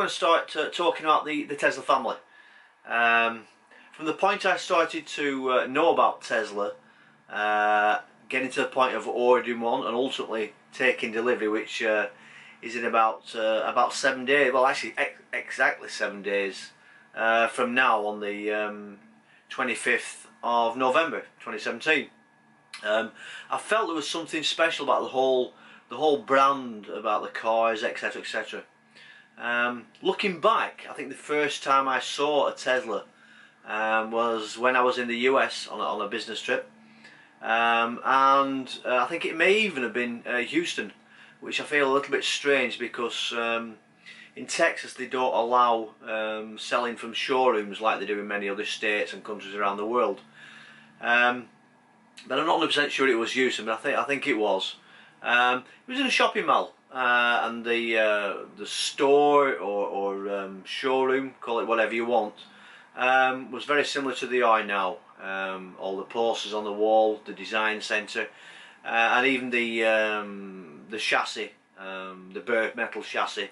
going to start talking about the Tesla family. From the point I started to know about Tesla, getting to the point of ordering one and ultimately taking delivery, which is in about 7 days. Well, actually, exactly 7 days from now, on the 25th of November 2017. I felt there was something special about the whole brand, about the cars, etc., etc. Looking back, I think the first time I saw a Tesla was when I was in the US on a business trip, and I think it may even have been Houston, which I feel a little bit strange because in Texas they don't allow selling from showrooms like they do in many other states and countries around the world. But I'm not 100% sure it was Houston, but I think it was. It was in a shopping mall, and the store or showroom, call it whatever you want, was very similar to the are now. All the posters on the wall, the design centre, and even the chassis, the bare metal chassis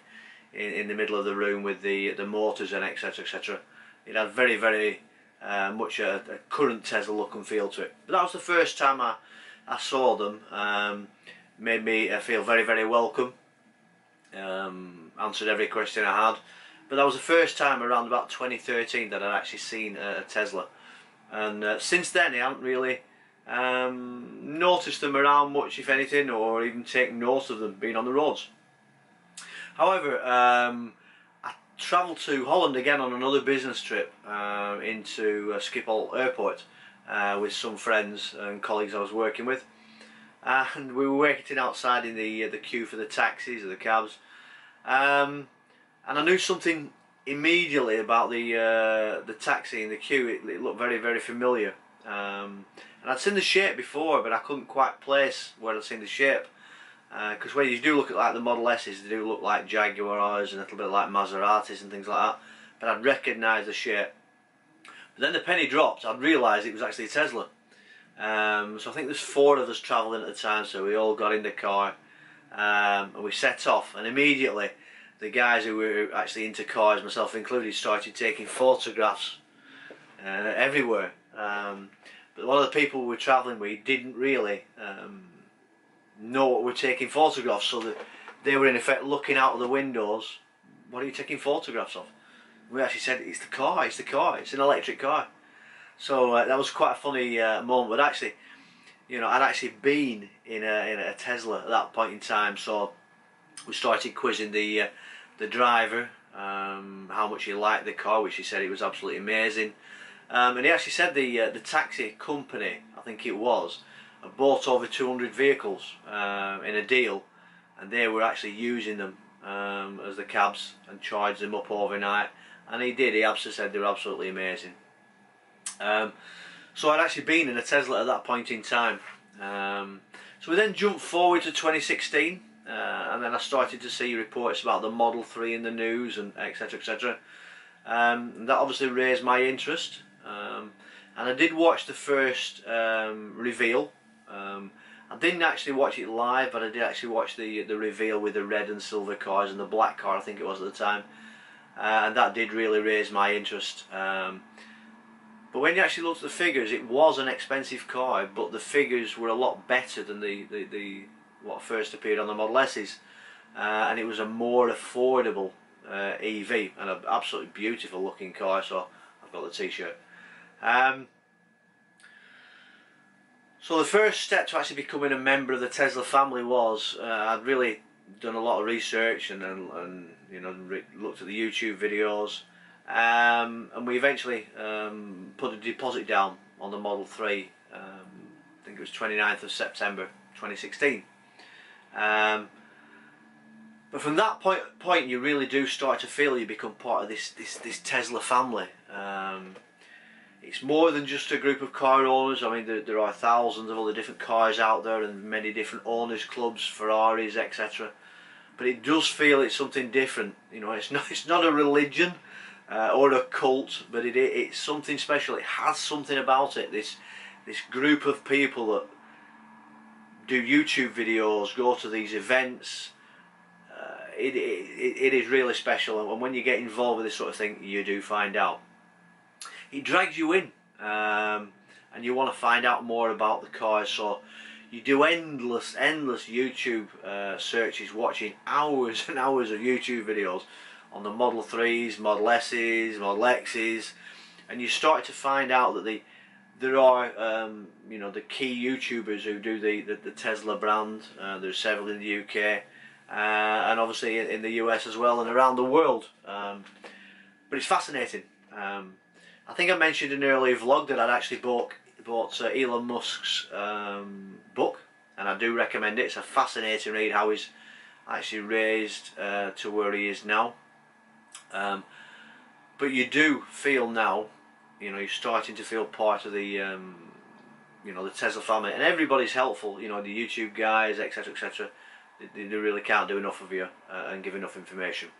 in the middle of the room with the motors and etc., etc. It had very much a current Tesla look and feel to it. But that was the first time I saw them. Made me feel very welcome. Answered every question I had. But that was the first time around about 2013 that I'd actually seen a Tesla. And since then I haven't really noticed them around much, if anything, or even taken note of them being on the roads. However, I travelled to Holland again on another business trip into Schiphol Airport with some friends and colleagues I was working with, and we were waiting outside in the queue for the taxis or the cabs, and I knew something immediately about the taxi in the queue. It looked very familiar, and I'd seen the shape before, but I couldn't quite place where I'd seen the shape. Because when you do look at like the Model S's, they do look like Jaguars and a little bit like Maseratis and things like that. But I'd recognise the shape. But then the penny dropped. I'd realised it was actually a Tesla. So I think there's 4 of us travelling at the time. So we all got in the car and we set off. And immediately the guys who were actually into cars, myself included, started taking photographs everywhere. But one of the people we were travelling with didn't really know what we're taking photographs, so that they were in effect looking out of the windows. What are you taking photographs of? We actually said, it's the car, it's an electric car. So that was quite a funny moment. But actually, you know, I'd actually been in a Tesla at that point in time, so we started quizzing the driver how much he liked the car, which he said it was absolutely amazing. And he actually said the taxi company, I think it was, bought over 200 vehicles in a deal, and they were actually using them as the cabs and charged them up overnight. And he absolutely said they were absolutely amazing. So I'd actually been in a Tesla at that point in time. So we then jumped forward to 2016, and then I started to see reports about the Model 3 in the news and etc, etc. And that obviously raised my interest, and I did watch the first reveal. I didn't actually watch it live, but I did actually watch the reveal with the red and silver cars and the black car, I think it was at the time, and that did really raise my interest. But when you actually looked at the figures, it was an expensive car, but the figures were a lot better than the what first appeared on the Model S's, and it was a more affordable EV and an absolutely beautiful looking car. So I've got the t-shirt. So the first step to actually becoming a member of the Tesla family was I'd really done a lot of research and you know, looked at the YouTube videos, and we eventually put a deposit down on the Model 3. I think it was 29th of September 2016. But from that point you really do start to feel you become part of this Tesla family. It's more than just a group of car owners. I mean, there are thousands of other different cars out there and many different owners clubs, Ferraris, etc. But it does feel it's something different. You know, it's not a religion or a cult, but it's something special. It has something about it. This group of people that do YouTube videos, go to these events. it is really special, and when you get involved with this sort of thing, you do find out. It drags you in, and you want to find out more about the cars, so you do endless YouTube searches, watching hours and hours of YouTube videos on the Model 3s, Model S's, Model X's, and you start to find out that there are you know, the key YouTubers who do the Tesla brand. There's several in the UK, and obviously in the US as well, and around the world. But it's fascinating. I think I mentioned in an earlier vlog that I'd actually bought Elon Musk's book, and I do recommend it. It's a fascinating read, how he's actually raised to where he is now. But you do feel now, you know, you're starting to feel part of the you know, the Tesla family, and everybody's helpful. You know, the YouTube guys, etc., etc. They really can't do enough of you and give enough information.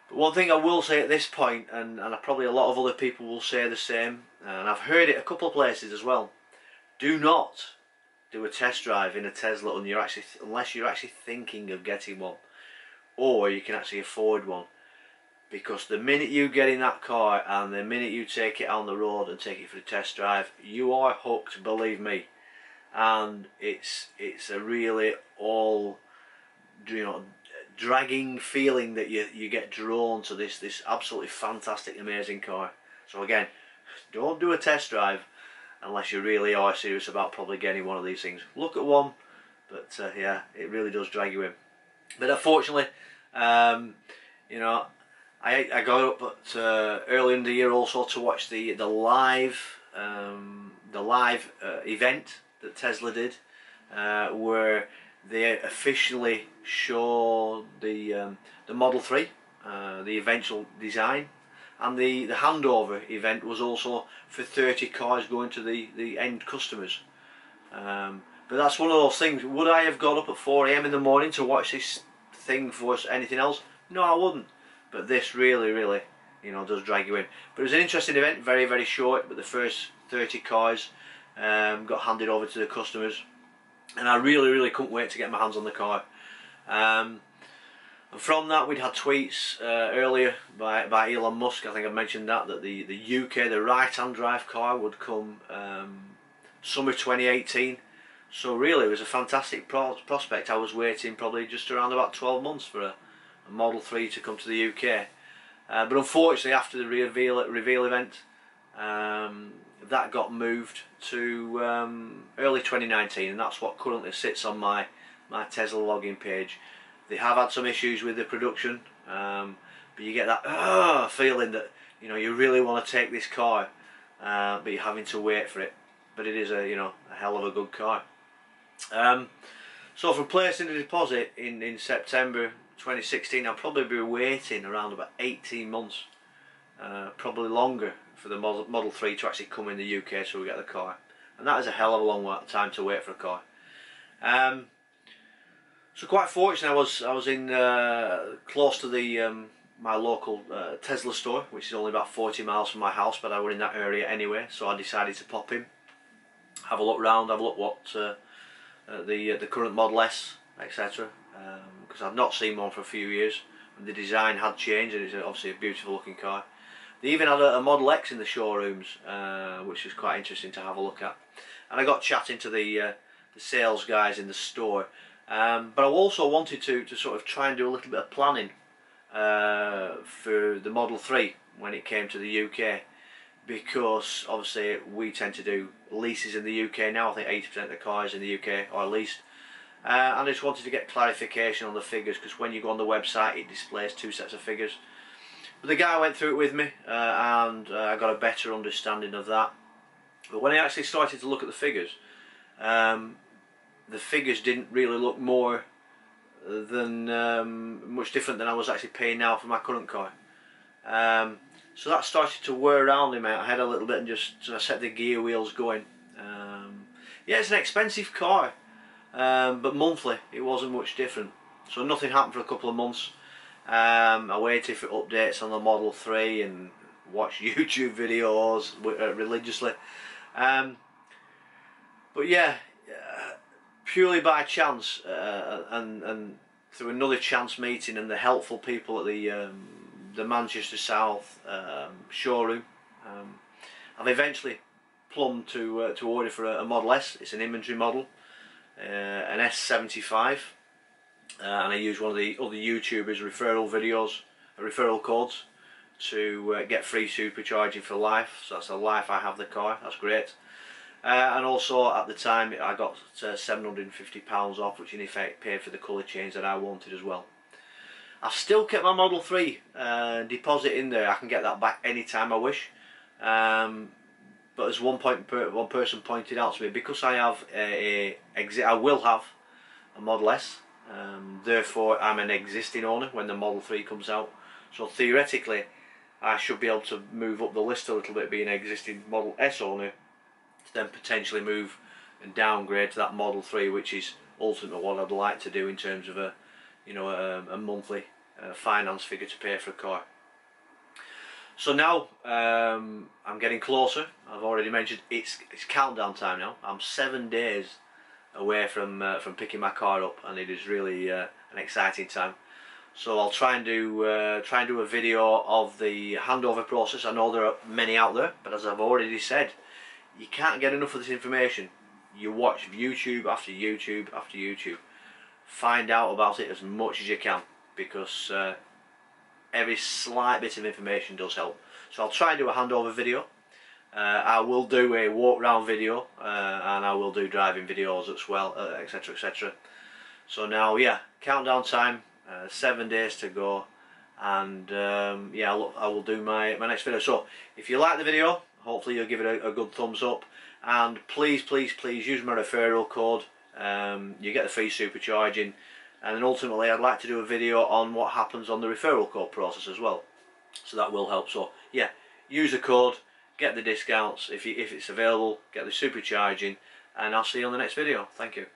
But one thing I will say at this point, and probably a lot of other people will say the same, and I've heard it a couple of places as well: do not do a test drive in a Tesla unless you're actually thinking of getting one, or you can actually afford one. Because the minute you get in that car and the minute you take it on the road and take it for a test drive, you are hooked, believe me. And it's a really all, you know, dragging feeling that you get drawn to this absolutely fantastic, amazing car. So again, don't do a test drive unless you really are serious about probably getting one of these things. Look at one, but yeah, it really does drag you in. But unfortunately, you know, I got up at early in the year also to watch the live event that Tesla did, where they officially show the Model 3, the eventual design, and the handover event was also for 30 cars going to the end customers. But that's one of those things. Would I have got up at 4 AM in the morning to watch this thing for anything else? No, I wouldn't. But this really, you know, does drag you in. But it was an interesting event, very short. But the first 30 cars got handed over to the customers, and I really couldn't wait to get my hands on the car. And from that, we'd had tweets earlier by Elon Musk. I think I mentioned that the UK, the right-hand drive car, would come summer 2018. So really, it was a fantastic prospect. I was waiting probably just around about 12 months for a Model 3 to come to the UK, but unfortunately after the reveal event, that got moved to early 2019, and that's what currently sits on my Tesla login page. They have had some issues with the production, but you get that feeling that, you know, you really want to take this car, but you're having to wait for it. But it is a, you know, a hell of a good car. So from placing the deposit in September 2016, I'll probably be waiting around about 18 months, probably longer, for the Model 3 to actually come in the UK so we get the car. And that is a hell of a long time to wait for a car. So quite fortunate, I was in close to the my local Tesla store, which is only about 40 miles from my house, but I was in that area anyway, so I decided to pop in, have a look round, have a look what the current Model S, etc. Because I've not seen one for a few years, and the design had changed, and it's obviously a beautiful looking car. They even had a Model X in the showrooms, which was quite interesting to have a look at. And I got chatting to the sales guys in the store, but I also wanted to sort of try and do a little bit of planning for the Model 3 when it came to the UK, because obviously we tend to do leases in the UK now. I think 80% of the cars in the UK are leased. And I just wanted to get clarification on the figures, because when you go on the website it displays two sets of figures. But the guy went through it with me, and I got a better understanding of that. But when I actually started to look at the figures didn't really look more than much different than I was actually paying now for my current car. So that started to wear around in my head a little bit, and just set the gear wheels going. Yeah, it's an expensive car. But monthly it wasn't much different, so nothing happened for a couple of months. I waited for updates on the Model 3 and watched YouTube videos religiously, but yeah, purely by chance and through another chance meeting and the helpful people at the Manchester South showroom, I've eventually plumbed to order for a Model S. It's an inventory model, an S75, and I use one of the other YouTubers' referral videos, referral codes, to get free supercharging for life. So that's a life I have the car. That's great. And also at the time I got £750 off, which in effect paid for the colour change that I wanted as well. I've still kept my Model 3 deposit in there. I can get that back anytime I wish. But as one person pointed out to me, because I have I will have a Model S, therefore I'm an existing owner when the Model 3 comes out. So theoretically I should be able to move up the list a little bit, being an existing Model S owner, to then potentially move and downgrade to that Model 3, which is ultimately what I'd like to do in terms of a monthly finance figure to pay for a car. So now I'm getting closer. I've already mentioned it's countdown time now. I'm 7 days away from picking my car up, and it is really an exciting time. So I'll try and do a video of the handover process. I know there are many out there, but as I've already said, you can't get enough of this information. You watch YouTube after YouTube after YouTube. Find out about it as much as you can, because every slight bit of information does help. So I'll try and do a handover video. I will do a walk round video, and I will do driving videos as well, etc, etc. So now, yeah, countdown time, 7 days to go, and yeah, I will do my next video. So if you like the video, hopefully you'll give it a good thumbs up, and please use my referral code. You get the free supercharging, and then ultimately I'd like to do a video on what happens on the referral code process as well, so that will help. So yeah, use the code, get the discounts if it's available, get the supercharging, and I'll see you on the next video. Thank you.